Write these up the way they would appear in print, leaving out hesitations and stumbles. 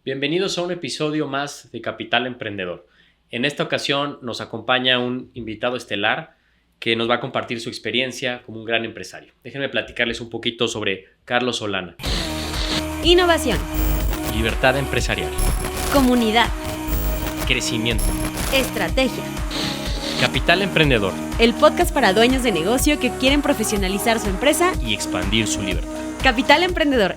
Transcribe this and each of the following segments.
Bienvenidos a un episodio más de Capital Emprendedor. En esta ocasión nos acompaña un invitado estelar que nos va a compartir su experiencia como un gran empresario. Déjenme platicarles un poquito sobre Carlos Solana. Innovación. Libertad empresarial. Comunidad. Crecimiento. Estrategia. Capital Emprendedor. El podcast para dueños de negocio que quieren profesionalizar su empresa Y expandir su libertad. Capital Emprendedor.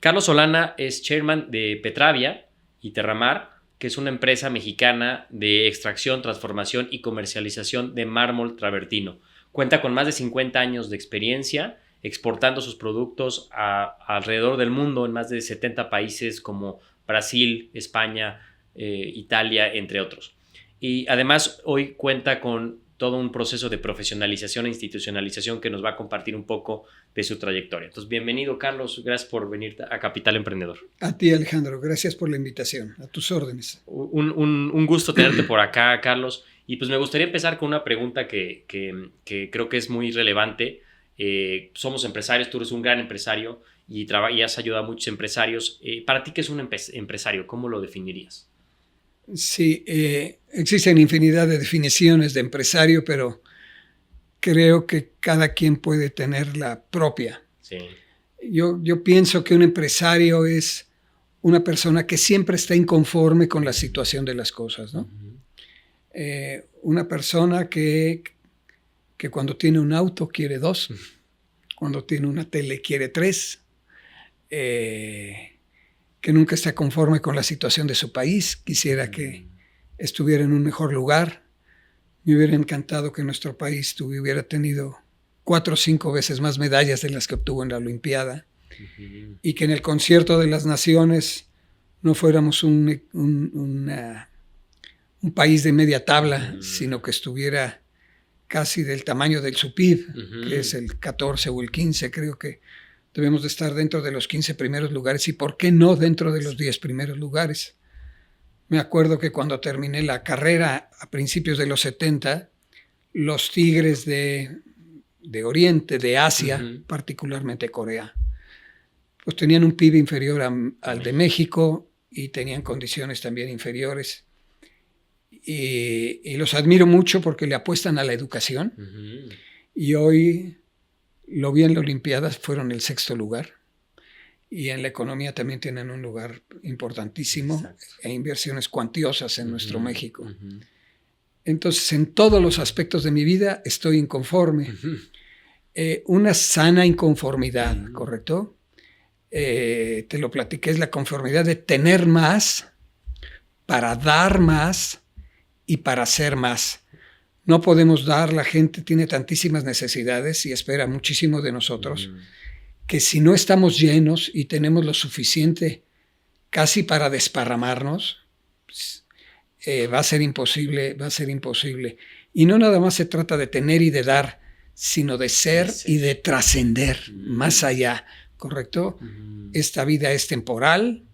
Carlos Solana es chairman de Petravia y Terramar, que es una empresa mexicana de extracción, transformación y comercialización de mármol travertino. Cuenta con más de 50 años de experiencia exportando sus productos alrededor del mundo en más de 70 países como Brasil, España, Italia, entre otros. Y además hoy cuenta con todo un proceso de profesionalización e institucionalización que nos va a compartir un poco de su trayectoria. Entonces, bienvenido, Carlos. Gracias por venir a Capital Emprendedor. A ti, Alejandro. Gracias por la invitación. A tus órdenes. Un gusto tenerte por acá, Carlos. Y pues me gustaría empezar con una pregunta que creo que es muy relevante. Somos empresarios, tú eres un gran empresario y has ayudado a muchos empresarios. Para ti, ¿qué es un empresario? ¿Cómo lo definirías? Sí, existen infinidad de definiciones de empresario, pero creo que cada quien puede tener la propia. Sí. Yo pienso que un empresario es una persona que siempre está inconforme con la situación de las cosas, ¿no? Uh-huh. Una persona que cuando tiene un auto quiere dos, cuando tiene una tele quiere tres, que nunca está conforme con la situación de su país, quisiera que estuviera en un mejor lugar. Me hubiera encantado que nuestro país hubiera tenido 4 o 5 veces más medallas de las que obtuvo en la Olimpiada, y que en el Concierto de las Naciones no fuéramos un país de media tabla, sino que estuviera casi del tamaño del su PIB, que es el 14 o el 15, creo que debemos de estar dentro de los 15 primeros lugares y ¿por qué no dentro de los 10 primeros lugares? Me acuerdo que cuando terminé la carrera a principios de los 70, los tigres de Oriente, de Asia, particularmente Corea, pues tenían un PIB inferior al de México y tenían condiciones también inferiores. Y los admiro mucho porque le apuestan a la educación. Y hoy lo vi en la Olimpiada, fueron el 6º lugar. Y en la economía también tienen un lugar importantísimo. Exacto. E inversiones cuantiosas en nuestro México. Entonces, en todos los aspectos de mi vida estoy inconforme. Una sana inconformidad, ¿correcto? Te lo platiqué, es la conformidad de tener más, para dar más y para hacer más. No podemos dar, la gente tiene tantísimas necesidades y espera muchísimo de nosotros, que si no estamos llenos y tenemos lo suficiente casi para desparramarnos, pues, va a ser imposible. Y no nada más se trata de tener y de dar, sino de ser y de trascender más allá, ¿correcto? Esta vida es temporal,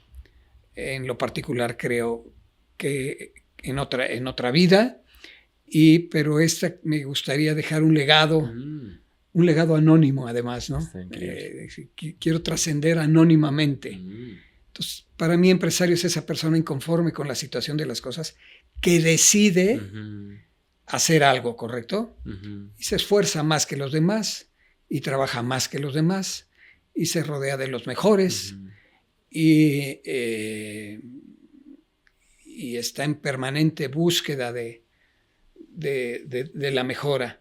en lo particular creo que en otra vida, pero me gustaría dejar un legado anónimo además, ¿no? Quiero trascender anónimamente. Entonces, para mí empresario es esa persona inconforme con la situación de las cosas que decide hacer algo, ¿correcto? Y se esfuerza más que los demás y trabaja más que los demás y se rodea de los mejores y está en permanente búsqueda de la mejora.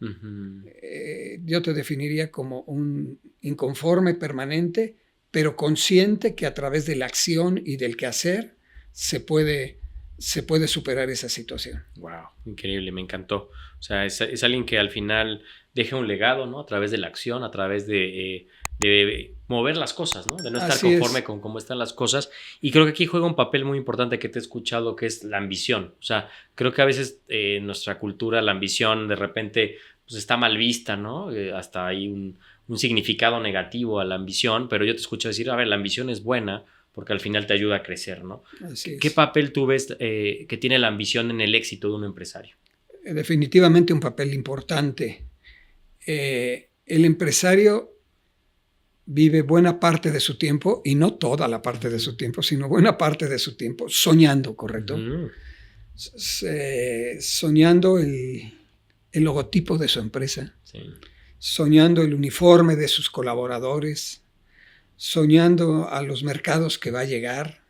Yo te definiría como un inconforme permanente, pero consciente que a través de la acción y del quehacer se puede superar esa situación. Wow, increíble, me encantó. O sea, es alguien que al final deja un legado, ¿no? A través de la acción, a través de mover las cosas, ¿no? De no estar conforme con cómo están las cosas. Y creo que aquí juega un papel muy importante que te he escuchado, que es la ambición. O sea, creo que a veces en nuestra cultura la ambición de repente pues, está mal vista, ¿no? Hasta hay un significado negativo a la ambición, pero yo te escucho decir, a ver, la ambición es buena porque al final te ayuda a crecer, ¿no? ¿Qué papel tú ves que tiene la ambición en el éxito de un empresario? Definitivamente un papel importante. El empresario vive buena parte de su tiempo, y no toda la parte de su tiempo, sino buena parte de su tiempo, soñando, ¿correcto? Soñando el logotipo de su empresa, Sí. soñando el uniforme de sus colaboradores, soñando a los mercados que va a llegar,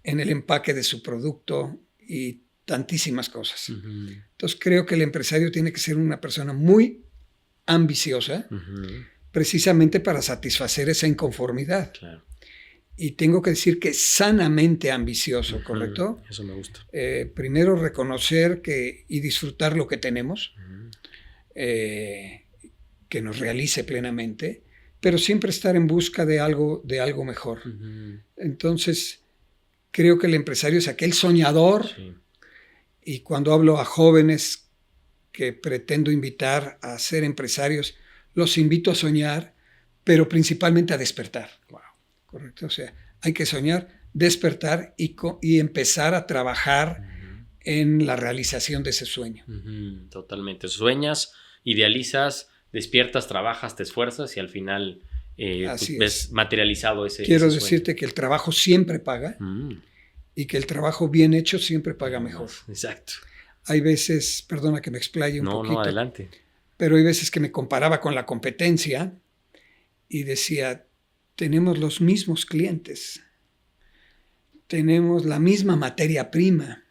en el empaque de su producto y tantísimas cosas. Entonces creo que el empresario tiene que ser una persona muy ambiciosa, precisamente para satisfacer esa inconformidad. Claro. Y tengo que decir que sanamente ambicioso, ¿correcto? Eso me gusta. Primero reconocer y disfrutar lo que tenemos, que nos realice plenamente, pero siempre estar en busca de algo mejor. Entonces, creo que el empresario es aquel soñador, Sí. y cuando hablo a jóvenes que pretendo invitar a ser empresarios, los invito a soñar, pero principalmente a despertar. Wow. ¿Correcto? O sea, hay que soñar, despertar y empezar a trabajar en la realización de ese sueño. Totalmente. Sueñas, idealizas, despiertas, trabajas, te esfuerzas y al final pues ves materializado ese Quiero ese decirte sueño. que el trabajo siempre paga y que el trabajo bien hecho siempre paga mejor. Exacto. Hay veces, perdona que me explaye un poquito, No, adelante. pero hay veces que me comparaba con la competencia y decía, tenemos los mismos clientes, tenemos la misma materia prima,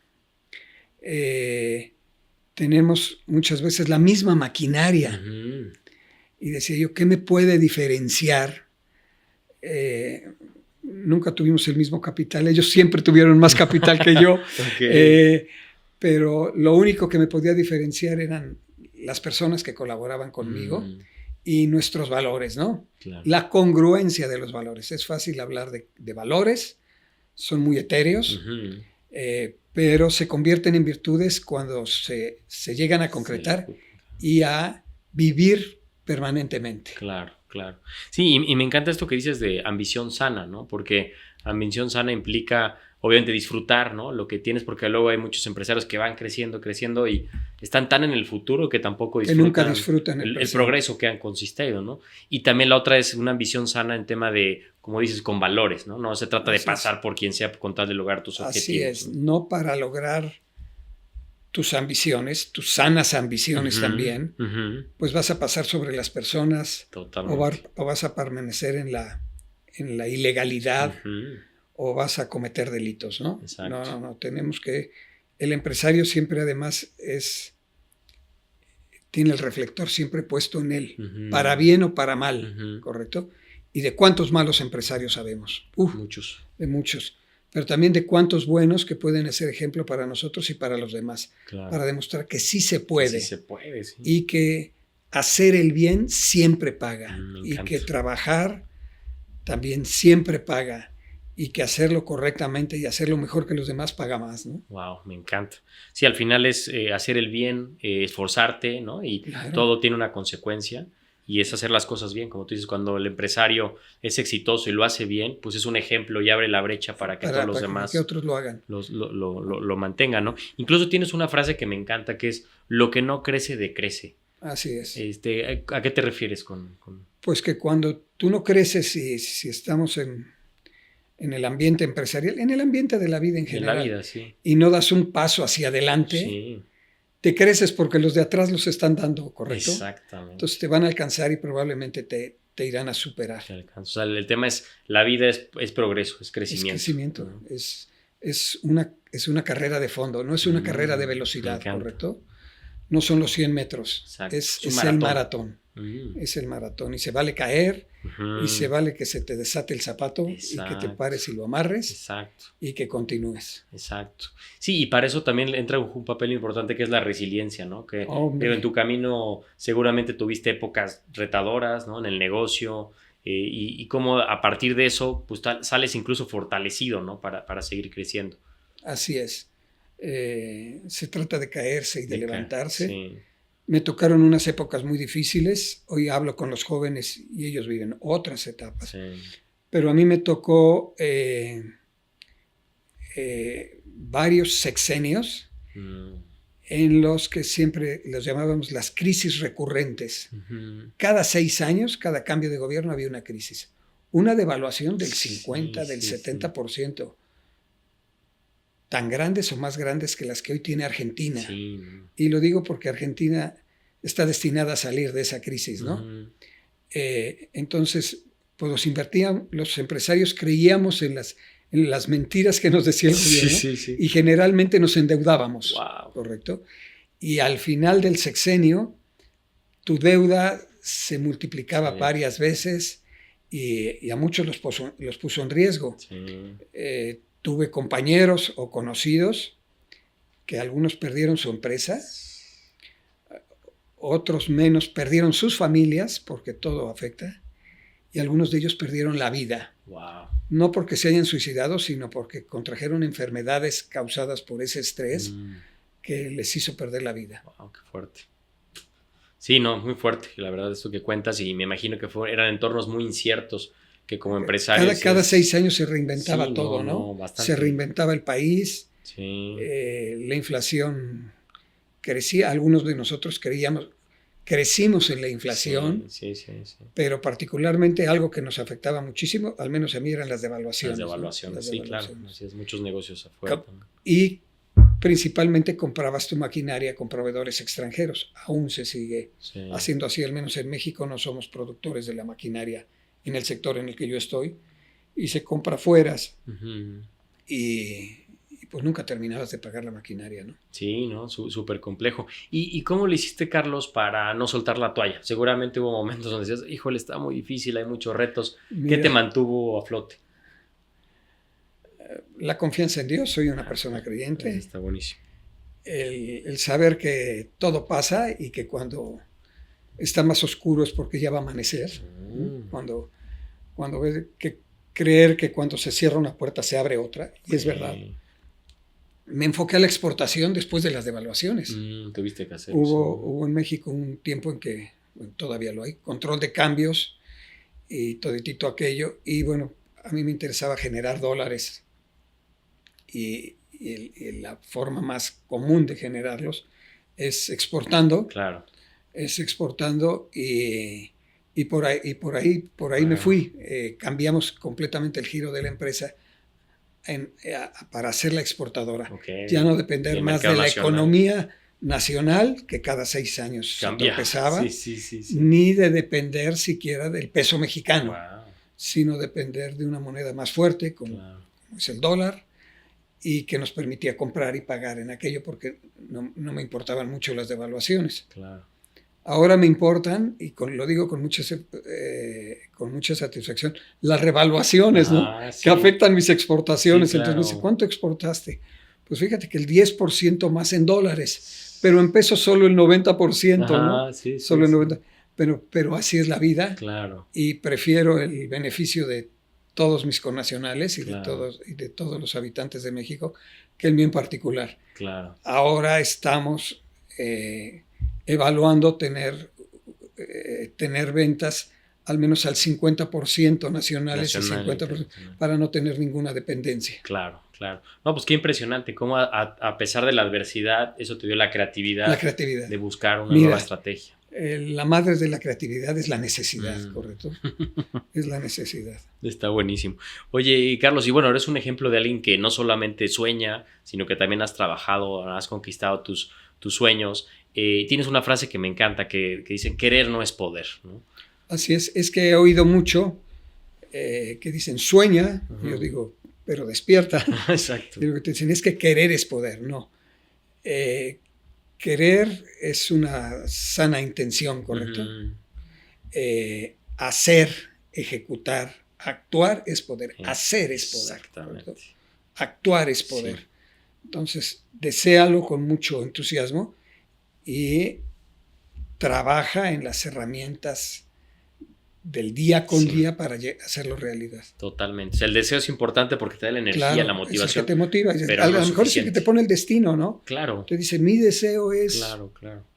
tenemos muchas veces la misma maquinaria. Y decía yo, ¿qué me puede diferenciar? Nunca tuvimos el mismo capital, ellos siempre tuvieron más capital que yo. Okay. Pero lo único que me podía diferenciar eran las personas que colaboraban conmigo y nuestros valores, ¿no? Claro. La congruencia de los valores. Es fácil hablar de valores, son muy etéreos, pero se convierten en virtudes cuando se llegan a concretar y a vivir permanentemente. Claro. Sí, y me encanta esto que dices de ambición sana, ¿no? Porque ambición sana implica, obviamente, disfrutar, ¿no? Lo que tienes, porque luego hay muchos empresarios que van creciendo y están tan en el futuro que tampoco disfrutan, que nunca disfrutan el progreso que han consistido, ¿no? Y también la otra es una ambición sana en tema de, como dices, con valores, ¿no? No se trata de pasar por quien sea con tal de lograr tus objetivos. Así es, no para lograr tus ambiciones, tus sanas ambiciones también, pues vas a pasar sobre las personas o vas a permanecer en la ilegalidad o vas a cometer delitos, ¿no? Exacto. No, tenemos que... El empresario siempre además tiene el reflector siempre puesto en él, para bien o para mal, ¿correcto? ¿Y de cuántos malos empresarios sabemos? Muchos. De muchos. Pero también de cuántos buenos que pueden ser ejemplo para nosotros y para los demás, para demostrar que sí se puede, sí. Y que hacer el bien siempre paga y que trabajar también siempre paga y que hacerlo correctamente y hacerlo mejor que los demás paga más, ¿no? Wow, me encanta. Sí, al final es hacer el bien, esforzarte, ¿no? Y todo tiene una consecuencia. Y es hacer las cosas bien, como tú dices, cuando el empresario es exitoso y lo hace bien, pues es un ejemplo y abre la brecha para que todos los demás que otros lo hagan. Lo mantengan, ¿no? Incluso tienes una frase que me encanta que es, lo que no crece, decrece. Así es. ¿A qué te refieres con...? Pues que cuando tú no creces, si estamos en el ambiente empresarial, en el ambiente de la vida en general, la vida, sí. Y no das un paso hacia adelante, sí. Te creces porque los de atrás los están dando, ¿correcto? Exactamente. Entonces te van a alcanzar y probablemente te irán a superar. O sea, el tema es, la vida es progreso, es crecimiento. Es crecimiento, es una carrera de fondo, no es una carrera de velocidad, ¿correcto? No son los 100 metros, es el maratón. Es el maratón y se vale caer y se vale que se te desate el zapato y que te pares y lo amarres y que continúes. Exacto. Sí, y para eso también entra un papel importante que es la resiliencia, ¿no? Que en tu camino seguramente tuviste épocas retadoras, ¿no? En el negocio y cómo a partir de eso pues sales incluso fortalecido, ¿no? Para seguir creciendo. Así es. Se trata de caerse y de levantarse. Sí. Me tocaron unas épocas muy difíciles. Hoy hablo con los jóvenes y ellos viven otras etapas. Sí. Pero a mí me tocó varios sexenios en los que siempre los llamábamos las crisis recurrentes. Cada 6 años, cada cambio de gobierno había una crisis. Una devaluación del 50, del 70%. Tan grandes o más grandes que las que hoy tiene Argentina. Sí. Y lo digo porque Argentina está destinada a salir de esa crisis, ¿no? Entonces, pues los empresarios creíamos en las mentiras que nos decía el gobierno y generalmente nos endeudábamos, ¿correcto? Y al final del sexenio, tu deuda se multiplicaba varias veces y a muchos los puso en riesgo. Tuve compañeros o conocidos que algunos perdieron su empresa, otros menos perdieron sus familias, porque todo afecta, y algunos de ellos perdieron la vida. Wow. No porque se hayan suicidado, sino porque contrajeron enfermedades causadas por ese estrés que les hizo perder la vida. Wow, qué fuerte. Sí, no, muy fuerte, la verdad, esto que cuentas, y me imagino que eran entornos muy inciertos, que como empresarios... Cada 6 años se reinventaba todo, ¿no? Se reinventaba el país, la inflación crecía, algunos de nosotros crecimos en la inflación, pero particularmente algo que nos afectaba muchísimo, al menos a mí, eran las devaluaciones. Las devaluaciones, ¿no? Claro, así es, muchos negocios afuera. Y principalmente comprabas tu maquinaria con proveedores extranjeros, aún se sigue haciendo así, al menos en México no somos productores de la maquinaria en el sector en el que yo estoy, y se compra afuera, y pues nunca terminabas de pagar la maquinaria, ¿no? Sí, ¿no? Súper complejo. ¿Y cómo le hiciste, Carlos, para no soltar la toalla? Seguramente hubo momentos donde decías, híjole, está muy difícil, hay muchos retos. Mira, ¿qué te mantuvo a flote? La confianza en Dios, soy una persona creyente. Está buenísimo. El saber que todo pasa y que cuando está más oscuro es porque ya va a amanecer. Cuando ves creer que cuando se cierra una puerta se abre otra, y es verdad. Me enfoqué a la exportación después de las devaluaciones. Tuviste que hacer. Hubo en México un tiempo en que, bueno, todavía lo hay, control de cambios y toditito aquello, y bueno, a mí me interesaba generar dólares, y la forma más común de generarlos es exportando. Claro. Es exportando, y por ahí me fui. Cambiamos completamente el giro de la empresa para hacerla exportadora. Ya no depender más de la economía nacional, que cada 6 años tropezaba, ni de depender siquiera del peso mexicano, sino depender de una moneda más fuerte, como es el dólar, y que nos permitía comprar y pagar en aquello, porque no me importaban mucho las devaluaciones. Ahora me importan, y lo digo con mucha satisfacción, las revaluaciones, ¿no? Que afectan mis exportaciones. Entonces me dice, ¿cuánto exportaste? Pues fíjate que el 10% más en dólares, pero en pesos solo el 90%, ¿no? Solo el 90%. Pero así es la vida. Claro. Y prefiero el beneficio de todos mis connacionales y de todos los habitantes de México que el mío en particular. Claro. Ahora estamos evaluando tener ventas al menos al 50% nacionales y 50% para no tener ninguna dependencia. Claro. No, pues qué impresionante cómo a pesar de la adversidad eso te dio la creatividad de buscar una nueva estrategia. La madre de la creatividad es la necesidad, ¿correcto? Es la necesidad. Está buenísimo. Oye, Carlos, y bueno, eres un ejemplo de alguien que no solamente sueña, sino que también has trabajado, has conquistado tus sueños. Tienes una frase que me encanta que dice, querer no es poder, ¿no? Así es que he oído mucho que dicen, sueña, yo digo, pero despierta. Exacto. Y lo que te dicen es que querer es poder, no. Querer es una sana intención, ¿correcto? Hacer, ejecutar, actuar es poder, hacer es poder. Exactamente. ¿Correcto? Actuar es poder. Sí. Entonces, deséalo con mucho entusiasmo y trabaja en las herramientas del día con día para hacerlo realidad. Totalmente. El deseo es importante porque te da la energía, la motivación. Es el que te motiva. Pero a lo mejor es el que te pone el destino, ¿no? Claro. Te dice, mi deseo es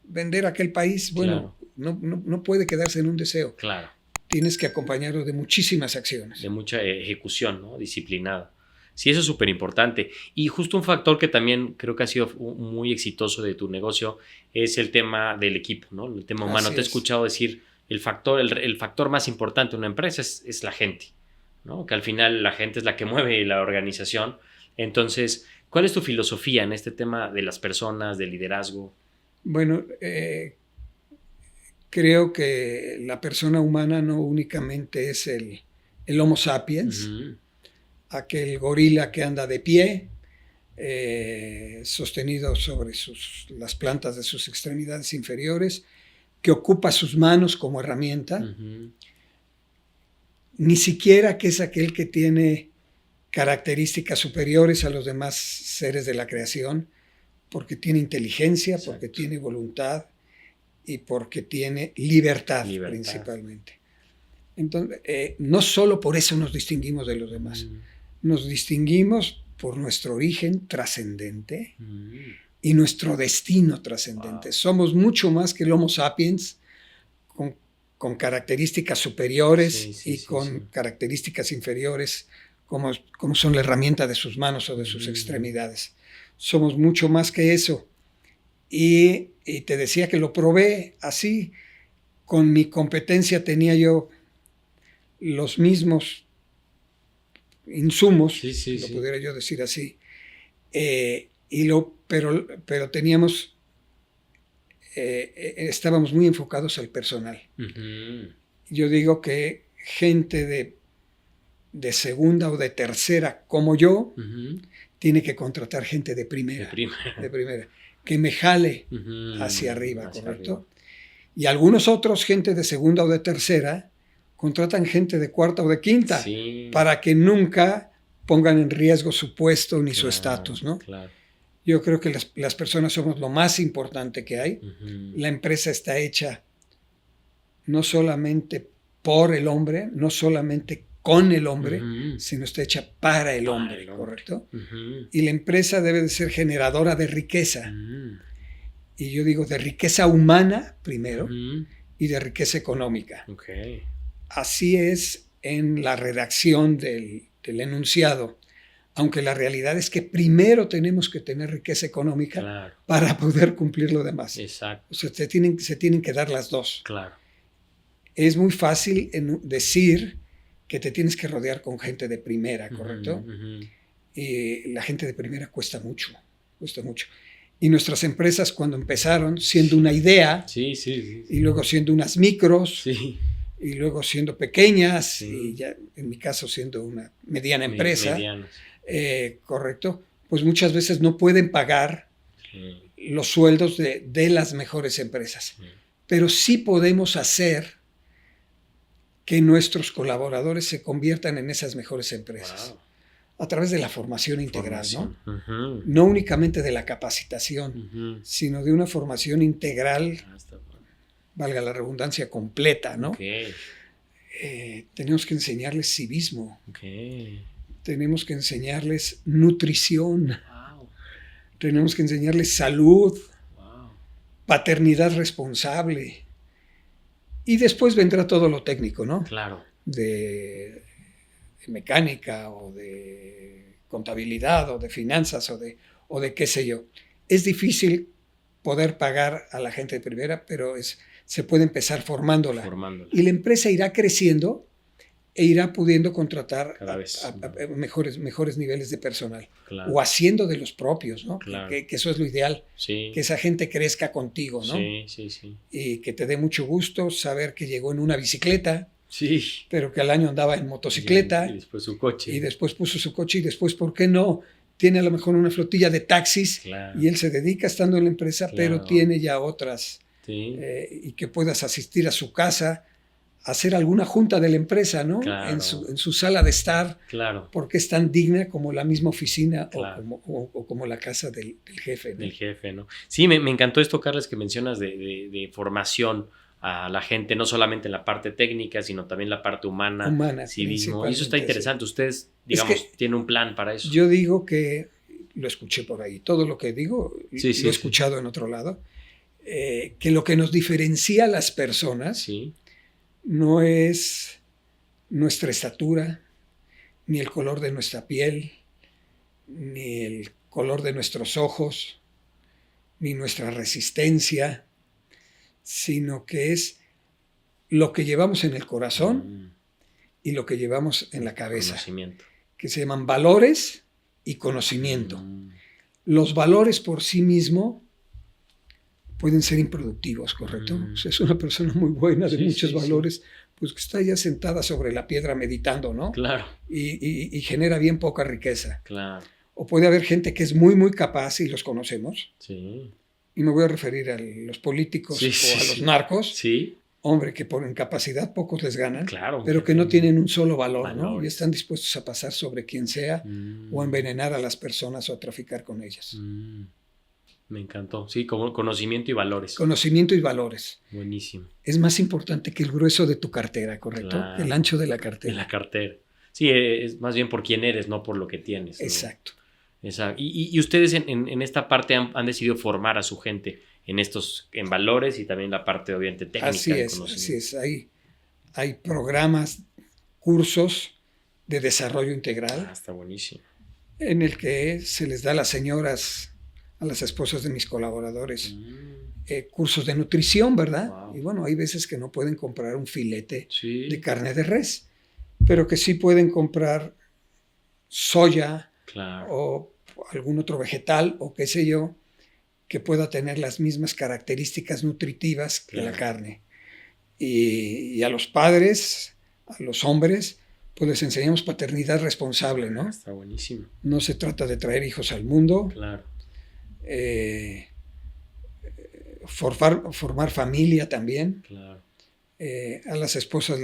vender aquel país. Bueno, no puede quedarse en un deseo. Claro. Tienes que acompañarlo de muchísimas acciones. De mucha ejecución, ¿no? Disciplinada. Sí, eso es súper importante. Y justo un factor que también creo que ha sido muy exitoso de tu negocio es el tema del equipo, ¿no? El tema humano. Te he escuchado decir el factor más importante de una empresa es la gente, ¿no? Que al final la gente es la que mueve la organización. Entonces, ¿cuál es tu filosofía en este tema de las personas, del liderazgo? Bueno, creo que la persona humana no únicamente es el Homo sapiens, aquel gorila que anda de pie, sostenido sobre las plantas de sus extremidades inferiores, que ocupa sus manos como herramienta, ni siquiera que es aquel que tiene características superiores a los demás seres de la creación, porque tiene inteligencia, porque tiene voluntad y porque tiene libertad. Principalmente. Entonces, no solo por eso nos distinguimos de los demás, nos distinguimos por nuestro origen trascendente y nuestro destino trascendente. Somos mucho más que el Homo sapiens, con características superiores con características inferiores, como son la herramienta de sus manos o de sus extremidades. Somos mucho más que eso. Y te decía que lo probé así. Con mi competencia tenía yo los mismos insumos, lo pudiera yo decir así, pero teníamos, estábamos muy enfocados al personal. Yo digo que gente de segunda o de tercera como yo tiene que contratar gente de primera, que me jale hacia arriba, ¿correcto? Y algunos otros, gente de segunda o de tercera, contratan gente de cuarta o de quinta para que nunca pongan en riesgo su puesto ni su estatus, ¿no? Claro. Yo creo que las personas somos lo más importante que hay. La empresa está hecha no solamente por el hombre, no solamente con el hombre, sino está hecha para el hombre, ¿correcto? Y la empresa debe de ser generadora de riqueza. Y yo digo de riqueza humana primero y de riqueza económica. Así es en la redacción del enunciado, aunque la realidad es que primero tenemos que tener riqueza económica para poder cumplir lo demás. Exacto. O sea, se tienen que dar las dos. Claro. Es muy fácil decir que te tienes que rodear con gente de primera, ¿correcto? Y la gente de primera cuesta mucho. Y nuestras empresas, cuando empezaron siendo una idea, y luego siendo unas micros, y luego siendo pequeñas, y ya en mi caso siendo una mediana empresa, correcto, pues muchas veces no pueden pagar los sueldos de las mejores empresas. Pero sí podemos hacer que nuestros colaboradores se conviertan en esas mejores empresas. A través de la formación integral, ¿no? No únicamente de la capacitación, sino de una formación integral, valga la redundancia, completa, ¿no? Tenemos que enseñarles civismo. Tenemos que enseñarles nutrición. Tenemos que enseñarles salud, paternidad responsable. Y después vendrá todo lo técnico, ¿no? Claro. De mecánica o de contabilidad o de finanzas o de qué sé yo. Es difícil poder pagar a la gente de primera, pero se puede empezar formándola. Y la empresa irá creciendo e irá pudiendo contratar a mejores niveles de personal. Claro. O haciendo de los propios, ¿no? Claro. Que eso es lo ideal. Que esa gente crezca contigo, ¿no? Y que te dé mucho gusto saber que llegó en una bicicleta, pero que al año andaba en motocicleta. Y después su coche. Y después puso su coche y después, ¿por qué no? Tiene a lo mejor una flotilla de taxis y él se dedica estando en la empresa, pero tiene ya otras. Y que puedas asistir a su casa, hacer alguna junta de la empresa, ¿no? En su sala de estar, porque es tan digna como la misma oficina o como la casa del jefe, ¿no? Del jefe, ¿no? Sí, me encantó esto, Carlos, que mencionas de formación a la gente, no solamente en la parte técnica, sino también la parte humana civismo. Y eso está interesante. Ustedes, digamos, tienen un plan para eso. Yo digo que, lo escuché por ahí, todo lo que digo lo he escuchado en otro lado, que lo que nos diferencia a las personas no es nuestra estatura, ni el color de nuestra piel, ni el color de nuestros ojos, ni nuestra resistencia, sino que es lo que llevamos en el corazón y lo que llevamos en la cabeza, que se llaman valores y conocimiento. Los valores por sí mismos pueden ser improductivos, ¿correcto? O sea, es una persona muy buena, de muchos valores, pues que está ya sentada sobre la piedra meditando, ¿no? Claro. Y genera bien poca riqueza. Claro. O puede haber gente que es muy, muy capaz y los conocemos. Sí. Y me voy a referir a los políticos o a los narcos. Sí. Hombre, que por incapacidad pocos les ganan, claro, pero que no tienen un solo valor, ¿no? Y están dispuestos a pasar sobre quien sea o a envenenar a las personas o a traficar con ellas. Me encantó. Sí, como conocimiento y valores. Conocimiento y valores. Buenísimo. Es más importante que el grueso de tu cartera, ¿correcto? Claro. El ancho de la cartera. De la cartera. Sí, es más bien por quién eres, no por lo que tienes, ¿no? Exacto. Y ustedes en esta parte han decidido formar a su gente en valores y también la parte obviamente técnica. Así es. Hay programas, cursos de desarrollo integral. Está buenísimo. En el que se les da a las señoras, a las esposas de mis colaboradores, cursos de nutrición, ¿verdad? Wow. Y bueno, hay veces que no pueden comprar un filete de carne de res, pero que sí pueden comprar soya, claro, o algún otro vegetal o qué sé yo, que pueda tener las mismas características nutritivas que la carne. Y a los padres, a los hombres, pues les enseñamos paternidad responsable, ¿no? Está buenísimo. No se trata de traer hijos al mundo. Claro. Formar familia también. Claro. A las esposas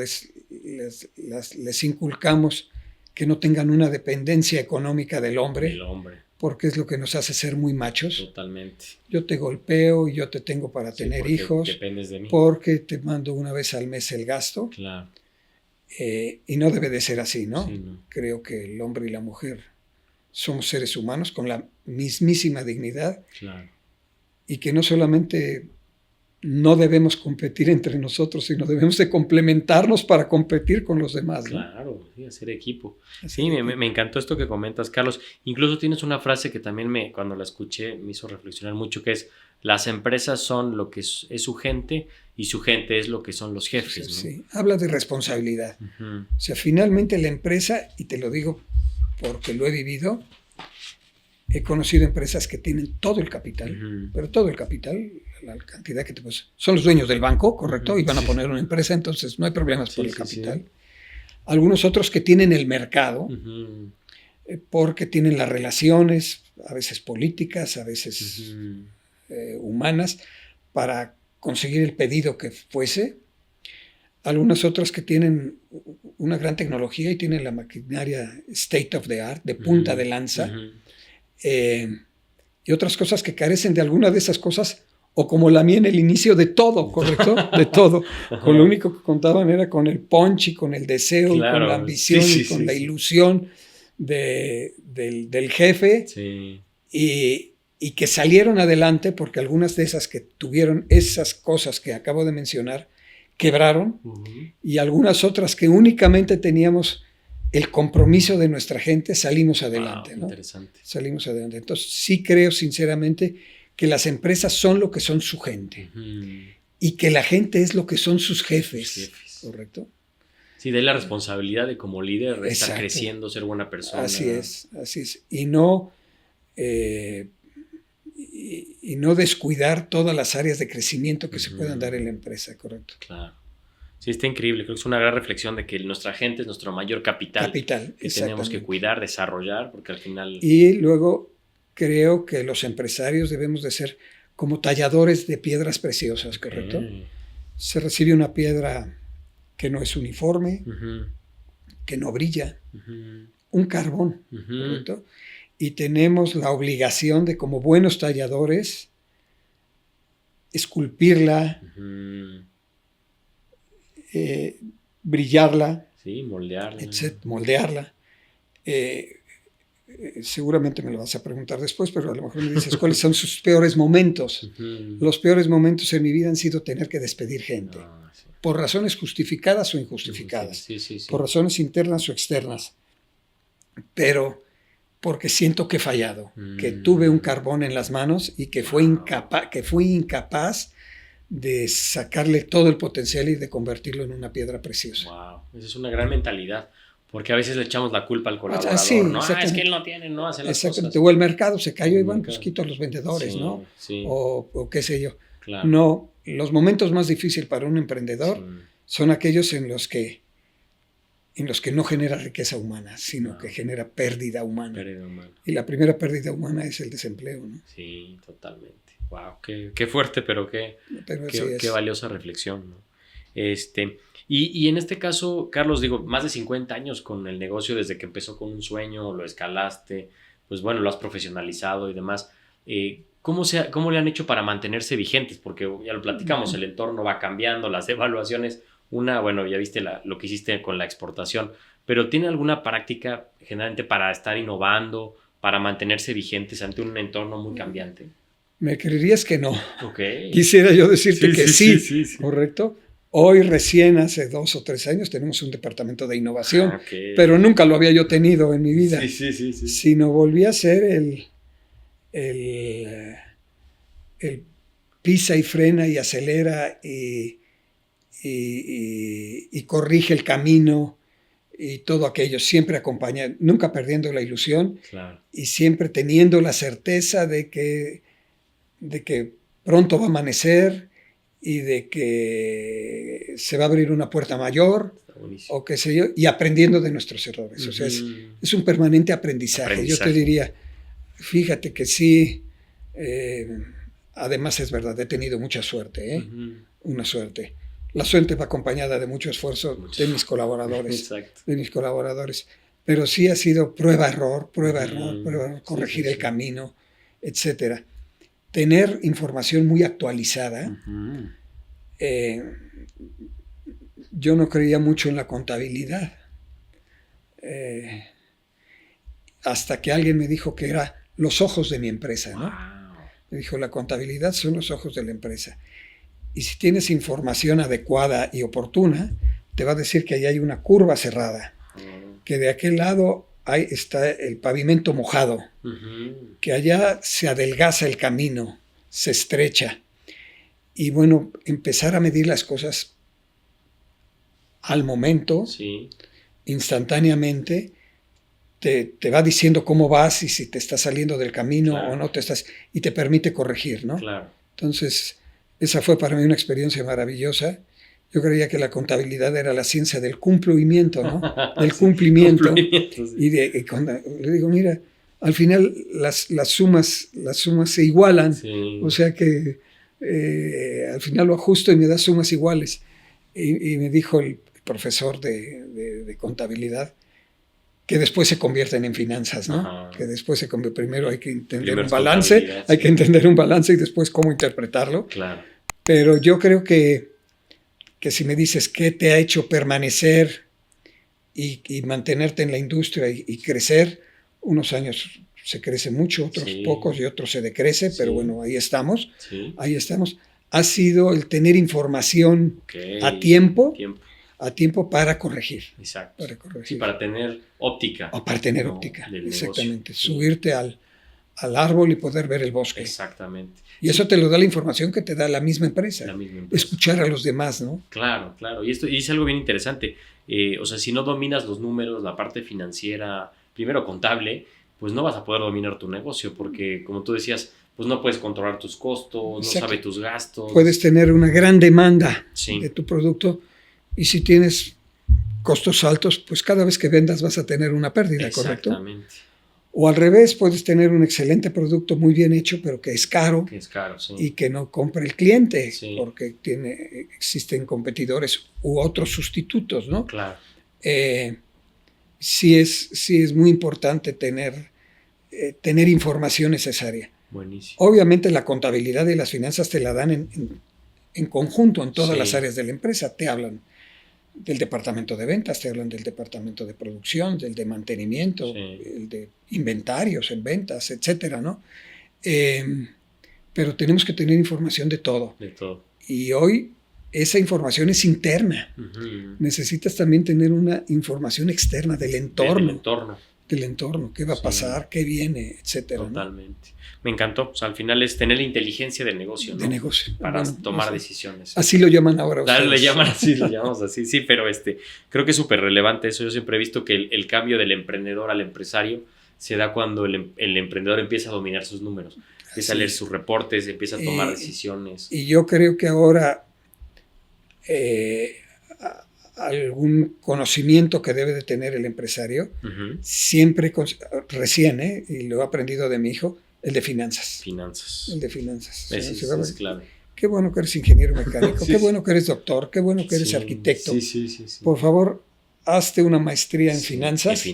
les inculcamos que no tengan una dependencia económica del hombre. Porque es lo que nos hace ser muy machos. Totalmente. Yo te golpeo y yo te tengo para tener hijos. Dependes de mí. Porque te mando una vez al mes el gasto. Claro. Y no debe de ser así, ¿no? Sí, no. Creo que el hombre y la mujer somos seres humanos con la mismísima dignidad. Claro. Y que no solamente no debemos competir entre nosotros, sino debemos de complementarnos para competir con los demás, ¿no? Claro, sí, hacer equipo. Sí, me encantó esto que comentas, Carlos. Incluso tienes una frase que también cuando la escuché me hizo reflexionar mucho, que es: las empresas son lo que es su gente y su gente es lo que son los jefes, ¿no? Sí, habla de responsabilidad. O sea, finalmente la empresa, y te lo digo porque lo he vivido, he conocido empresas que tienen todo el capital, pero todo el capital, la cantidad que son los dueños del banco, ¿correcto? Y van a poner una empresa, entonces no hay problemas por el capital. Sí. Algunos otros que tienen el mercado, porque tienen las relaciones, a veces políticas, a veces humanas, para conseguir el pedido que fuese. Algunas otras que tienen una gran tecnología y tienen la maquinaria state of the art, de punta de lanza. Y otras cosas que carecen de alguna de esas cosas, o como la mía en el inicio, de todo, ¿correcto? De todo. Con lo único que contaban era con el punch y con el deseo, claro, y con la ambición y con la ilusión del jefe. Sí. Y que salieron adelante porque algunas de esas que tuvieron esas cosas que acabo de mencionar quebraron, y algunas otras que únicamente teníamos el compromiso de nuestra gente, salimos adelante. Wow, ¿no? Interesante. Salimos adelante. Entonces, sí creo sinceramente que las empresas son lo que son su gente y que la gente es lo que son sus jefes. ¿Correcto? Sí, de la responsabilidad de como líder estar creciendo, ser buena persona. Así es. Y no descuidar todas las áreas de crecimiento que se puedan dar en la empresa, ¿correcto? Claro. Sí, está increíble. Creo que es una gran reflexión de que nuestra gente es nuestro mayor capital que tenemos que cuidar, desarrollar, porque al final... Y luego creo que los empresarios debemos de ser como talladores de piedras preciosas, ¿correcto? Se recibe una piedra que no es uniforme, que no brilla, un carbón, ¿correcto? Y tenemos la obligación de, como buenos talladores, esculpirla, brillarla, sí, moldearla. Seguramente me lo vas a preguntar después, pero a lo mejor me dices cuáles son sus peores momentos. Los peores momentos en mi vida han sido tener que despedir gente, por razones justificadas o injustificadas, por razones internas o externas. Pero porque siento que he fallado, que tuve un carbón en las manos y que fui incapaz de sacarle todo el potencial y de convertirlo en una piedra preciosa. Wow, esa es una gran mentalidad, porque a veces le echamos la culpa al colaborador, sí, ¿no? Es que él no tiene, no hace las cosas. O el mercado se cayó y bueno, pues quito a los vendedores, ¿no? Sí. O qué sé yo. Claro. No, los momentos más difíciles para un emprendedor son aquellos en los que no genera riqueza humana, sino que genera pérdida humana. Y la primera pérdida humana es el desempleo, ¿no? Sí, totalmente. Wow, qué fuerte, pero qué valiosa reflexión, ¿no? Y en este caso, Carlos, digo, más de 50 años con el negocio, desde que empezó con un sueño, lo escalaste, pues bueno, lo has profesionalizado y demás. ¿Cómo le han hecho para mantenerse vigentes? Porque ya lo platicamos, el entorno va cambiando, las evaluaciones, bueno, ya viste lo que hiciste con la exportación, pero ¿tiene alguna práctica generalmente para estar innovando, para mantenerse vigentes ante un entorno muy cambiante? Me creerías que no. Okay. Quisiera yo decirte que sí, ¿correcto? Hoy recién, hace 2 o 3 años, tenemos un departamento de innovación, pero nunca lo había yo tenido en mi vida. Sí. Sino volví a ser el pisa y frena y acelera y corrige el camino y todo aquello, siempre acompaña, nunca perdiendo la ilusión, claro, y siempre teniendo la certeza de que pronto va a amanecer y de que se va a abrir una puerta mayor o qué sé yo, y aprendiendo de nuestros errores. O sea, es un permanente aprendizaje. Yo te diría, fíjate que sí, además es verdad, he tenido mucha suerte, una suerte. La suerte va acompañada de mucho esfuerzo de mis colaboradores. Exacto. De mis colaboradores. Pero sí ha sido prueba-error, corregir el camino, etcétera. Tener información muy actualizada. Yo no creía mucho en la contabilidad. Hasta que alguien me dijo que era los ojos de mi empresa, ¿no? Wow. Me dijo, la contabilidad son los ojos de la empresa. Y si tienes información adecuada y oportuna, te va a decir que ahí hay una curva cerrada, que de aquel lado está el pavimento mojado, que allá se adelgaza el camino, se estrecha. Y bueno, empezar a medir las cosas al momento, instantáneamente, te va diciendo cómo vas y si te estás saliendo del camino, claro, o no te estás, y te permite corregir, ¿no? Claro. Entonces, esa fue para mí una experiencia maravillosa. Yo creía que la contabilidad era la ciencia del cumplimiento, ¿no? Del cumplimiento. Y cuando le digo, mira, al final las sumas se igualan. Sí. O sea que al final lo ajusto y me da sumas iguales. Y me dijo el profesor de contabilidad que después se convierten en finanzas, ¿no? Ajá. Que después primero hay que entender un balance, y después cómo interpretarlo. Claro. Pero yo creo que si me dices qué te ha hecho permanecer y mantenerte en la industria y crecer, unos años se crece mucho, otros pocos y otros se decrece, pero bueno, ahí estamos. Ha sido el tener información a tiempo para corregir. Exacto. Para tener óptica. Para tener óptica, exactamente. Subirte al árbol y poder ver el bosque. Exactamente. Y eso te lo da la información que te da la misma empresa. Escuchar a los demás, ¿no? Claro. Y es algo bien interesante. O sea, si no dominas los números, la parte financiera, primero contable, pues no vas a poder dominar tu negocio porque, como tú decías, pues no puedes controlar tus costos, Exacto. no sabes tus gastos. Puedes tener una gran demanda de tu producto y si tienes costos altos, pues cada vez que vendas vas a tener una pérdida, ¿correcto? Exactamente. O al revés, puedes tener un excelente producto muy bien hecho, pero que es caro, y que no compra el cliente, porque existen competidores u otros sustitutos, ¿no? Claro. Sí es muy importante tener información necesaria. Buenísimo. Obviamente la contabilidad y las finanzas te la dan en conjunto en todas las áreas de la empresa. Te hablan del departamento de ventas, te hablan del departamento de producción, del de mantenimiento, el de inventarios en ventas, etcétera, ¿no? Pero tenemos que tener información de todo. Y hoy esa información es interna. Necesitas también tener una información externa del entorno. del entorno, qué va a pasar, qué viene, etcétera. Totalmente. ¿No? Me encantó. O sea, al final es tener la inteligencia de negocio, ¿no? De negocio. Para tomar decisiones. Así lo llaman ahora ustedes. ustedes. Le llaman así, lo llamamos así. Sí, pero creo que es súper relevante eso. Yo siempre he visto que el cambio del emprendedor al empresario se da cuando el emprendedor empieza a dominar sus números. Empieza a leer sus reportes, empieza a tomar decisiones. Y yo creo que ahora algún conocimiento que debe de tener el empresario, siempre, recién, y lo he aprendido de mi hijo, el de finanzas. El de finanzas. Es clave. Qué bueno que eres ingeniero mecánico, qué bueno que eres doctor, qué bueno que eres arquitecto. Sí. Por favor, hazte una maestría en finanzas.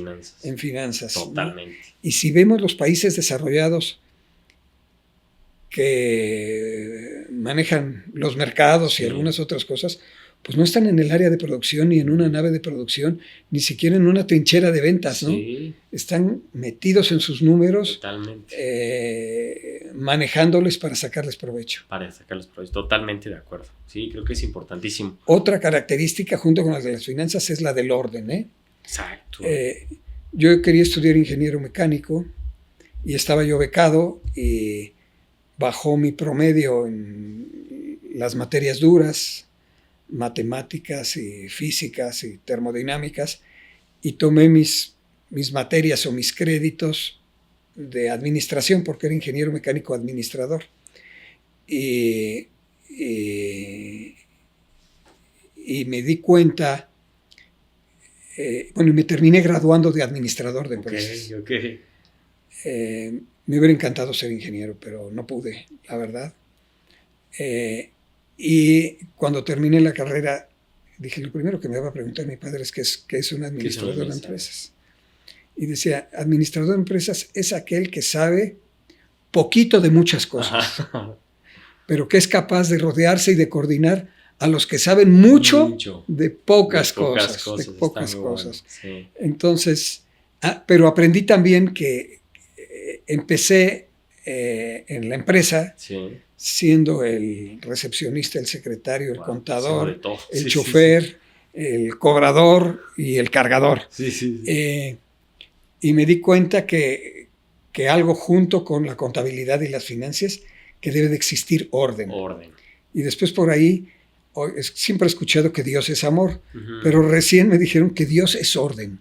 En finanzas. Totalmente. ¿No? Y si vemos los países desarrollados que manejan los mercados y algunas otras cosas, pues no están en el área de producción, ni en una nave de producción, ni siquiera en una trinchera de ventas, ¿no? Están metidos en sus números, manejándoles para sacarles provecho. Totalmente de acuerdo. Sí, creo que es importantísimo. Otra característica, junto con la de las finanzas, es la del orden, ¿eh? Exacto. Yo quería estudiar ingeniero mecánico y estaba yo becado y bajó mi promedio en las materias duras, matemáticas y físicas y termodinámicas, y tomé mis materias o mis créditos de administración, porque era ingeniero mecánico administrador. Y me di cuenta, me terminé graduando de administrador de empresas. Me hubiera encantado ser ingeniero, pero no pude, la verdad. Y cuando terminé la carrera, dije, lo primero que me va a preguntar mi padre es qué es un administrador de empresas. Y decía, administrador de empresas es aquel que sabe poquito de muchas cosas, pero que es capaz de rodearse y de coordinar a los que saben mucho de pocas cosas. Sí. Entonces, pero aprendí también que empecé en la empresa, siendo el recepcionista, el secretario, el contador, el chofer, el cobrador y el cargador. Y me di cuenta que algo junto con la contabilidad y las finanzas, que debe de existir orden. Y después por ahí, siempre he escuchado que Dios es amor, pero recién me dijeron que Dios es orden.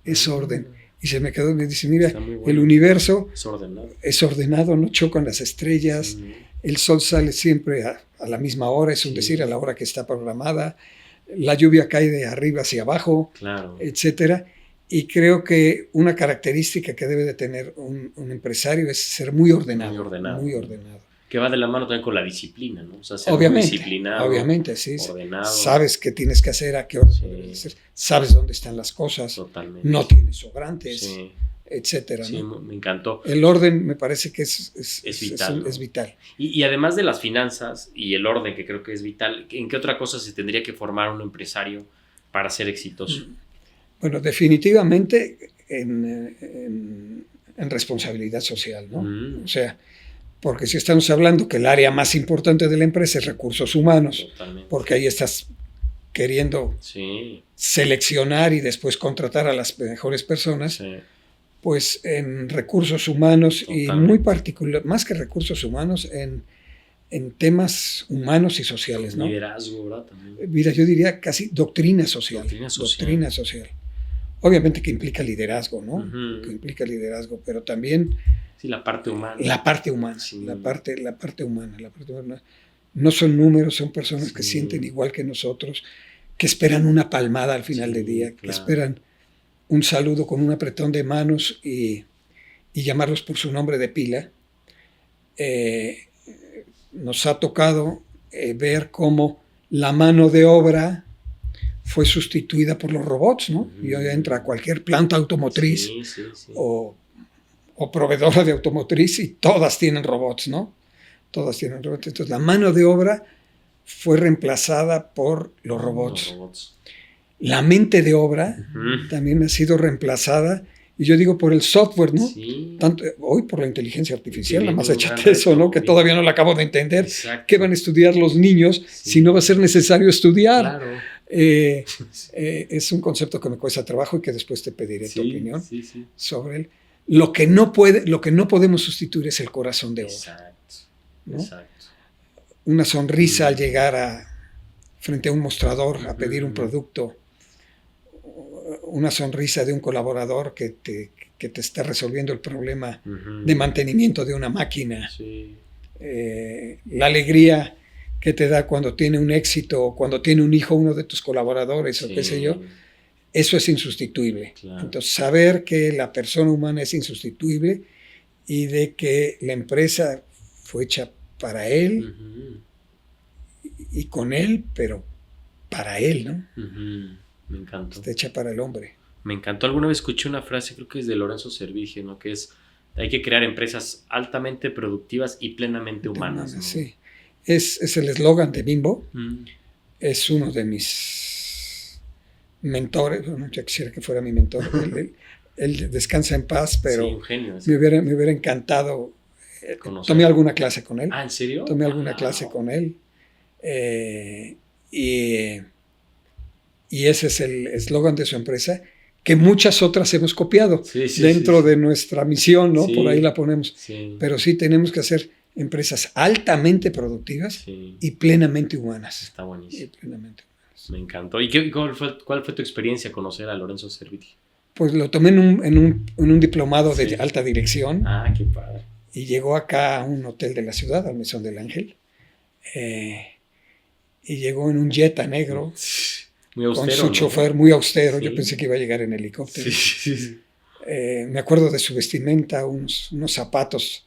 Es orden. Y se me quedó, me dice, mira, el universo es ordenado, no chocan las estrellas, el sol sale siempre a la misma hora, es decir, a la hora que está programada, la lluvia cae de arriba hacia abajo, etcétera. Y creo que una característica que debe de tener un empresario es ser muy ordenado. Muy ordenado. Que va de la mano también con la disciplina, ¿no? O sea, ser obviamente, muy disciplinado. Obviamente, sí. Ordenado. Sabes qué tienes que hacer, a qué hora debes hacer. Sabes dónde están las cosas. Totalmente. No tienes sobrantes, etcétera. Sí, ¿no? Me encantó. El orden me parece que es vital. ¿no? Es vital. Y además de las finanzas y el orden, que creo que es vital, ¿en qué otra cosa se tendría que formar un empresario para ser exitoso? Bueno, definitivamente en responsabilidad social, ¿no? O sea, porque si estamos hablando que el área más importante de la empresa es recursos humanos, porque ahí estás queriendo seleccionar y después contratar a las mejores personas, pues en recursos humanos y muy particular, más que recursos humanos, en temas humanos y sociales, ¿no? Liderazgo, ¿verdad? También. Mira, yo diría casi doctrina social. Obviamente que implica liderazgo, ¿no? Que implica liderazgo, pero también... Sí, la parte humana. La parte humana. No son números, son personas que sienten igual que nosotros, que esperan una palmada al final del día, que esperan un saludo con un apretón de manos y llamarlos por su nombre de pila. Nos ha tocado ver cómo la mano de obra fue sustituida por los robots, ¿no? Y hoy entra a cualquier planta automotriz o proveedora de automotriz y todas tienen robots, ¿no? Todas tienen robots. Entonces la mano de obra fue reemplazada por los robots. La mente de obra también ha sido reemplazada, y yo digo por el software, ¿no? Tanto, hoy por la inteligencia artificial, nada más échate eso, ¿no? Que todavía no lo acabo de entender. ¿Qué van a estudiar los niños si no va a ser necesario estudiar? Es un concepto que me cuesta trabajo y que después te pediré tu opinión sobre él. Lo que no podemos sustituir es el corazón de obra. Exacto, ¿no? exacto. Una sonrisa al llegar frente a un mostrador a pedir un producto, una sonrisa de un colaborador que te está resolviendo el problema de mantenimiento de una máquina, la alegría que te da cuando tiene un éxito o cuando tiene un hijo uno de tus colaboradores o qué sé yo, eso es insustituible. Claro. Entonces, saber que la persona humana es insustituible y de que la empresa fue hecha para él y con él, pero para él, ¿no? Me encantó. Está hecha para el hombre. Me encantó. Alguna vez escuché una frase, creo que es de Lorenzo Servige, ¿no? Que es, hay que crear empresas altamente productivas y plenamente humanas, ¿no? Sí. Es el eslogan de Bimbo. Es uno de mis mentores. Bueno, yo quisiera que fuera mi mentor. Él descansa en paz, pero un genio, me hubiera encantado. Tomé alguna clase con él. ¿En serio? Tomé alguna clase con él. Y ese es el eslogan de su empresa, que muchas otras hemos copiado dentro de nuestra misión, ¿no? Por ahí la ponemos. Pero sí tenemos que hacer empresas altamente productivas y plenamente humanas. Está buenísimo. Plenamente humanas. Me encantó. ¿Y cuál fue tu experiencia conocer a Lorenzo Servige? Pues lo tomé en un diplomado de alta dirección. Qué padre. Y llegó acá a un hotel de la ciudad, al Mesón del Ángel. Y llegó en un Jetta negro. Muy austero, con su chofer muy austero. Yo pensé que iba a llegar en helicóptero. Me acuerdo de su vestimenta, unos zapatos,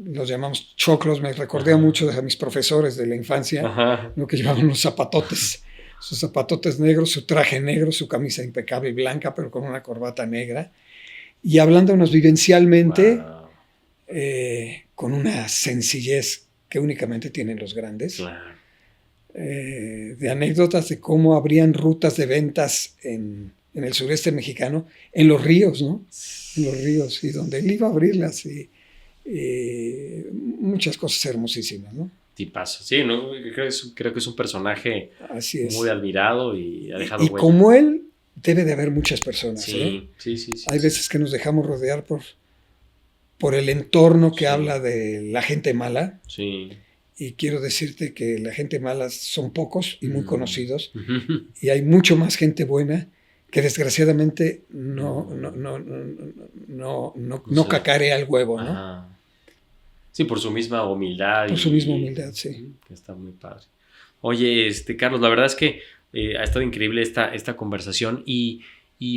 los llamamos choclos. Me recordé mucho de mis profesores de la infancia, ¿no? Que llevaban unos zapatotes, sus zapatotes negros, su traje negro, su camisa impecable y blanca, pero con una corbata negra. Y hablándonos vivencialmente, con una sencillez que únicamente tienen los grandes. Claro. De anécdotas de cómo habrían rutas de ventas en el sureste mexicano, en los ríos, ¿no? En los ríos, y donde él iba a abrirlas, y muchas cosas hermosísimas, ¿no? Tipazo, sí, ¿no? Creo que es un personaje muy admirado y ha dejado huella. Y como él, debe de haber muchas personas, sí. Hay veces que nos dejamos rodear por el entorno que habla de la gente mala. Sí. Y quiero decirte que la gente mala son pocos y muy conocidos, y hay mucho más gente buena que desgraciadamente no cacarea el huevo, ¿no? Sí, por su misma humildad. Por su misma humildad, sí. Que está muy padre. Oye, Carlos, la verdad es que ha estado increíble esta conversación y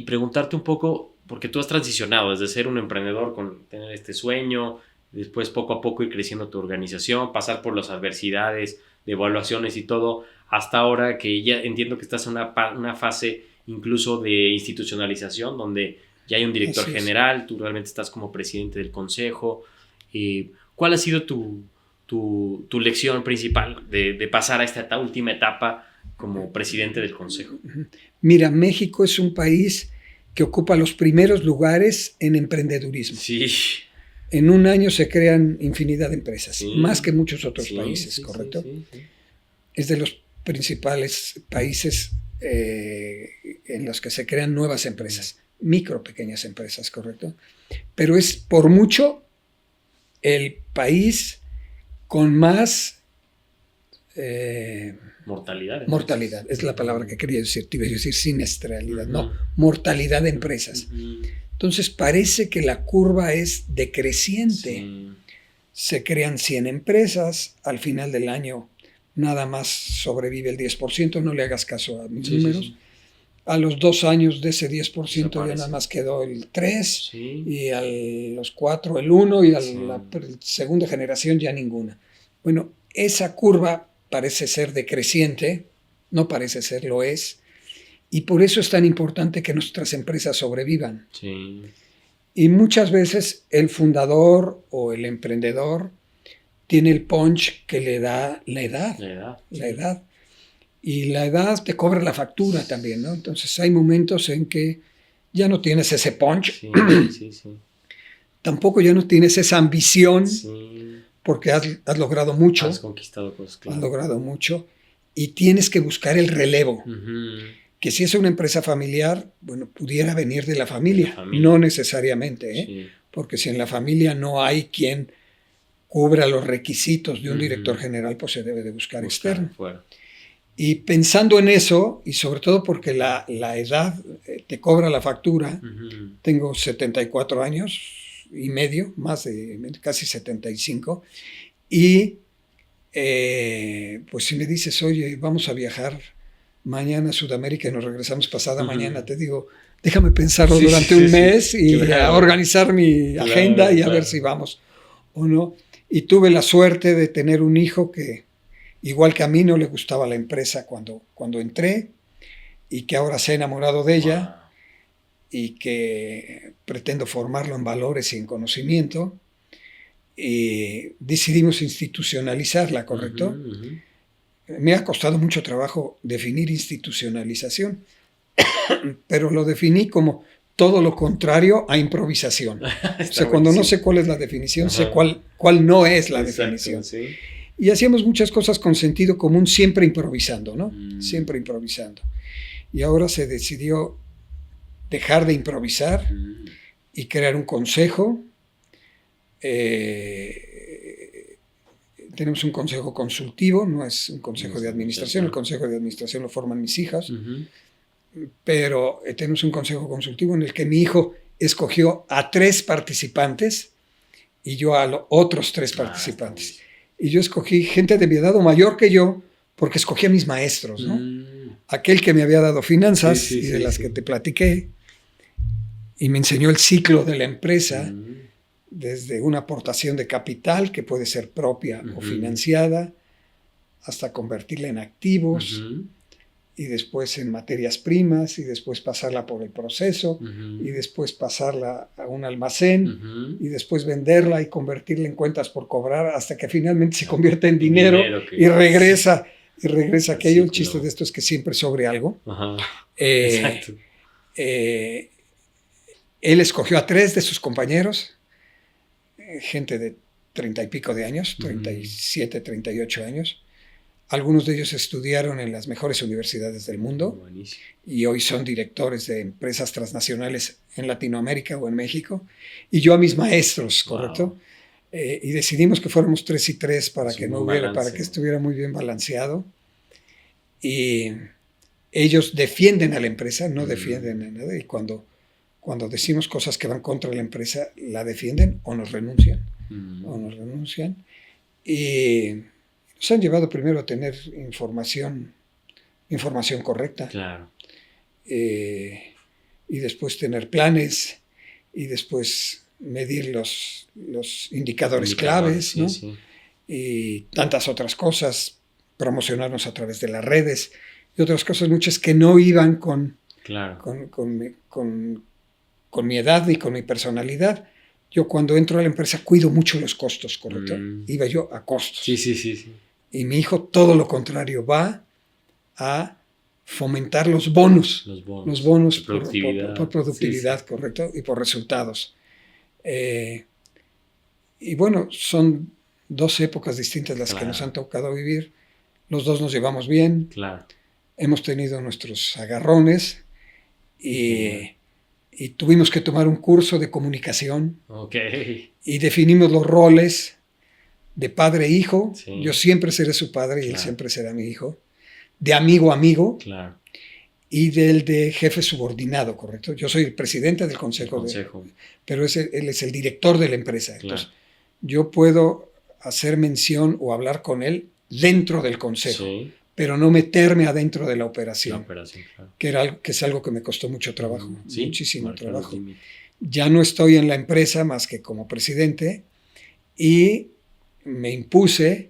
preguntarte un poco, porque tú has transicionado desde ser un emprendedor con tener este sueño, después poco a poco ir creciendo tu organización, pasar por las adversidades, de evaluaciones y todo, hasta ahora que ya entiendo que estás en una fase incluso de institucionalización, donde ya hay un director general, tú realmente estás como presidente del consejo. ¿Cuál ha sido tu lección principal de pasar a esta última etapa como presidente del consejo? Mira, México es un país que ocupa los primeros lugares en emprendedurismo. Sí. En un año se crean infinidad de empresas, más que muchos otros países, ¿correcto? Sí. Es de los principales países en los que se crean nuevas empresas, pequeñas empresas, ¿correcto? Pero es por mucho el país con más mortalidad. Es la palabra que quería decir. Te iba a decir siniestralidad, no, mortalidad de empresas. Entonces parece que la curva es decreciente. Se crean 100 empresas, al final del año nada más sobrevive el 10%, no le hagas caso a mis números. A los 2 años de ese 10% ya nada más quedó el 3%, y a los 4 el 1%, y a la segunda generación ya ninguna. Bueno, esa curva parece ser decreciente, no parece ser, lo es. Y por eso es tan importante que nuestras empresas sobrevivan. Sí. Y muchas veces el fundador o el emprendedor tiene el punch que le da la edad. Y la edad te cobra la factura también, ¿no? Entonces hay momentos en que ya no tienes ese punch. Sí. Tampoco ya no tienes esa ambición, porque has logrado mucho. Has conquistado cosas, claro. Has logrado mucho. y tienes que buscar el relevo. Uh-huh. Que si es una empresa familiar, bueno, pudiera venir de la familia. No necesariamente, ¿eh? Sí. Porque si en la familia no hay quien cubra los requisitos de un director general, pues se debe de buscar externo. Fuera. Y pensando en eso, y sobre todo porque la edad te cobra la factura, tengo 74 años y medio, más de casi 75, y pues si me dices, oye, vamos a viajar mañana a Sudamérica y nos regresamos pasada mañana, te digo, déjame pensarlo durante un mes y a organizar mi agenda y a ver si vamos o no. Y tuve la suerte de tener un hijo que, igual que a mí, no le gustaba la empresa cuando entré, y que ahora se ha enamorado de ella, y que pretendo formarlo en valores y en conocimiento. Y decidimos institucionalizarla, ¿correcto? Me ha costado mucho trabajo definir institucionalización, pero lo definí como todo lo contrario a improvisación. O sea, cuando no sé cuál es la definición, sé cuál no es la definición. Sí. Y hacíamos muchas cosas con sentido común, siempre improvisando, ¿no? Siempre improvisando. Y ahora se decidió dejar de improvisar y crear un consejo. Tenemos un consejo consultivo, no es un consejo de administración. El consejo de administración lo forman mis hijas. Pero tenemos un consejo consultivo en el que mi hijo escogió a 3 participantes y yo a los otros 3 participantes. Y yo escogí gente de mi edad o mayor que yo, porque escogí a mis maestros, ¿no? Aquel que me había dado finanzas y de las que te platiqué, y me enseñó el ciclo de la empresa, desde una aportación de capital, que puede ser propia o financiada, hasta convertirla en activos, y después en materias primas, y después pasarla por el proceso, y después pasarla a un almacén, y después venderla y convertirla en cuentas por cobrar, hasta que finalmente se convierte en dinero y regresa aquello. El chiste de esto es que siempre sobre algo. Exacto. Él escogió a 3 de sus compañeros, gente de 30 y pico de años, 37, 38 años. Algunos de ellos estudiaron en las mejores universidades del mundo. Buenísimo. Y hoy son directores de empresas transnacionales en Latinoamérica o en México. Y yo a mis maestros, ¿correcto? Wow. Y decidimos que fuéramos 3 y 3 para que no hubiera, para que estuviera muy bien balanceado. Y ellos defienden a la empresa, no defienden a nada. Y cuando decimos cosas que van contra la empresa, la defienden o nos renuncian. Y nos han llevado primero a tener información correcta. Claro. Y después tener planes, y después medir los indicadores claves, ¿no? Sí. Y tantas otras cosas, promocionarnos a través de las redes y otras cosas muchas que no iban con mi edad y con mi personalidad. Yo cuando entro a la empresa cuido mucho los costos, ¿correcto? Iba yo a costos. Sí. Y mi hijo, todo lo contrario, va a fomentar los bonos por productividad, ¿correcto? Y por resultados. Y bueno, son 2 épocas distintas las que nos han tocado vivir. Los 2 nos llevamos bien. Claro. Hemos tenido nuestros agarrones y tuvimos que tomar un curso de comunicación. Y definimos los roles de padre e hijo. Yo siempre seré su padre y él siempre será mi hijo. De amigo a amigo. Claro. Y del de jefe subordinado, ¿correcto? Yo soy el presidente del consejo. Pero él es el director de la empresa. Entonces, yo puedo hacer mención o hablar con él dentro del consejo, pero no meterme adentro de la operación. Claro. que es algo que me costó mucho trabajo, muchísimo trabajo. Ya no estoy en la empresa más que como presidente, y me impuse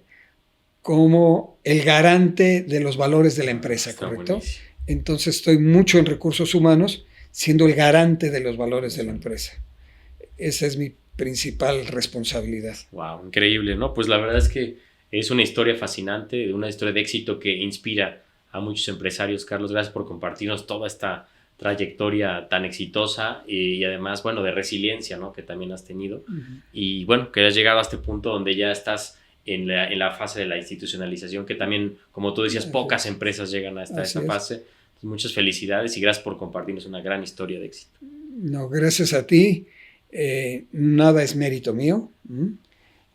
como el garante de los valores de la empresa, ¿correcto? Entonces estoy mucho en recursos humanos, siendo el garante de los valores de la empresa. Esa es mi principal responsabilidad. Wow, increíble, ¿no? Pues la verdad es que es una historia fascinante, una historia de éxito que inspira a muchos empresarios. Carlos, gracias por compartirnos toda esta trayectoria tan exitosa y además, bueno, de resiliencia, ¿no? Que también has tenido. Y bueno, que has llegado a este punto donde ya estás en la fase de la institucionalización, que también, como tú decías, pocas empresas llegan hasta esa fase. Entonces, muchas felicidades y gracias por compartirnos una gran historia de éxito. No, gracias a ti. Nada es mérito mío.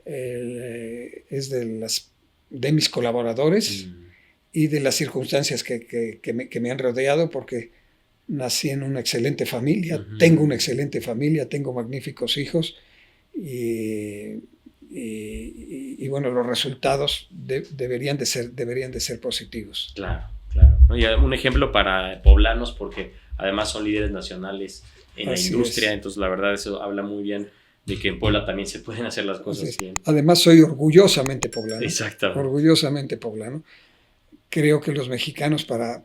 Es de mis colaboradores y de las circunstancias que me han rodeado, porque nací en una excelente familia, tengo una excelente familia, tengo magníficos hijos y bueno, los resultados deberían de ser positivos. Claro. Y un ejemplo para poblanos, porque además son líderes nacionales en la industria, entonces la verdad eso habla muy bien de que en Puebla también se pueden hacer las cosas bien. Además soy orgullosamente poblano. Exactamente. Orgullosamente poblano. Creo que los mexicanos para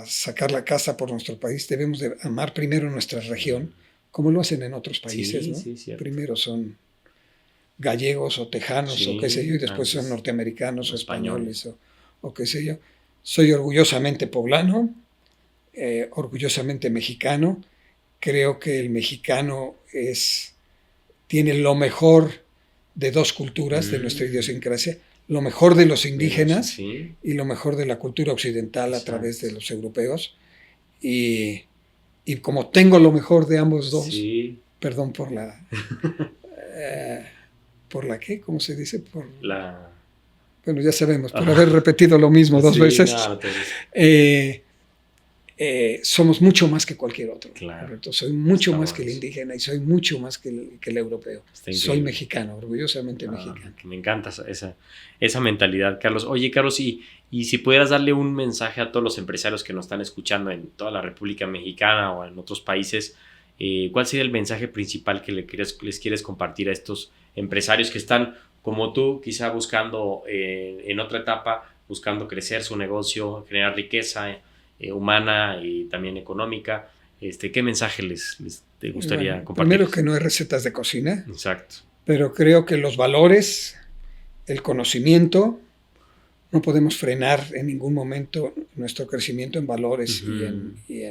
sacar la casa por nuestro país debemos de amar primero nuestra región, como lo hacen en otros países, ¿no? Sí, primero son gallegos o tejanos o qué sé yo, y después son norteamericanos o españoles o qué sé yo. Soy orgullosamente poblano, orgullosamente mexicano. Creo que el mexicano tiene lo mejor de dos culturas, de nuestra idiosincrasia, lo mejor de los indígenas y lo mejor de la cultura occidental a través de los europeos. Y como tengo lo mejor de ambos dos, perdón por la... ¿por la qué? ¿Cómo se dice? Bueno, ya sabemos, por haber repetido lo mismo dos veces. Somos mucho más que cualquier otro. Claro. Soy mucho más que el indígena y soy mucho más que el europeo. Soy mexicano, orgullosamente mexicano. Me encanta esa mentalidad, Carlos. Oye, Carlos, y si pudieras darle un mensaje a todos los empresarios que nos están escuchando en toda la República Mexicana o en otros países, ¿cuál sería el mensaje principal que les quieres compartir a estos empresarios que están, como tú, quizá buscando en otra etapa, buscando crecer su negocio, generar riqueza humana y también económica? ¿Qué mensaje te gustaría compartir? Primero, que no hay recetas de cocina. Exacto. Pero creo que los valores, el conocimiento, no podemos frenar en ningún momento nuestro crecimiento en valores y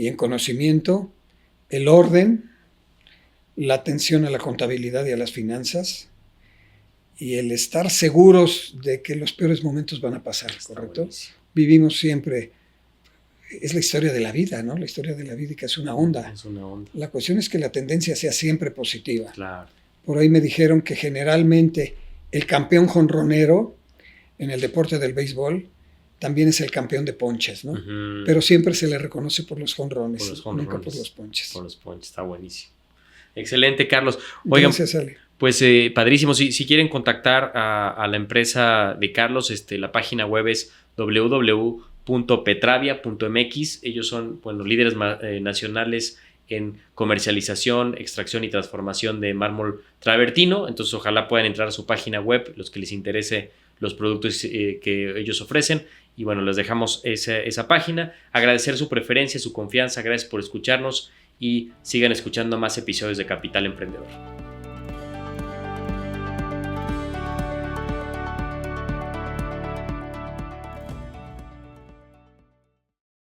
en conocimiento, el orden, la atención a la contabilidad y a las finanzas, y el estar seguros de que los peores momentos van a pasar, ¿correcto? Buenísimo. Vivimos siempre, es la historia de la vida, ¿no? La historia de la vida, que es una onda. Es una onda. La cuestión es que la tendencia sea siempre positiva. Claro. Por ahí me dijeron que generalmente el campeón jonronero en el deporte del béisbol también es el campeón de ponches, ¿no? Pero siempre se le reconoce por los jonrones, nunca por los ponches. Por los ponches, está buenísimo. Excelente, Carlos. Oigan, gracias, Ale. Pues padrísimo. Si quieren contactar a la empresa de Carlos, la página web es www.petravia.mx. Ellos son líderes nacionales en comercialización, extracción y transformación de mármol travertino. Entonces ojalá puedan entrar a su página web, los que les interese los productos que ellos ofrecen. Y bueno, les dejamos esa página. Agradecer su preferencia, su confianza. Gracias por escucharnos y sigan escuchando más episodios de Capital Emprendedor.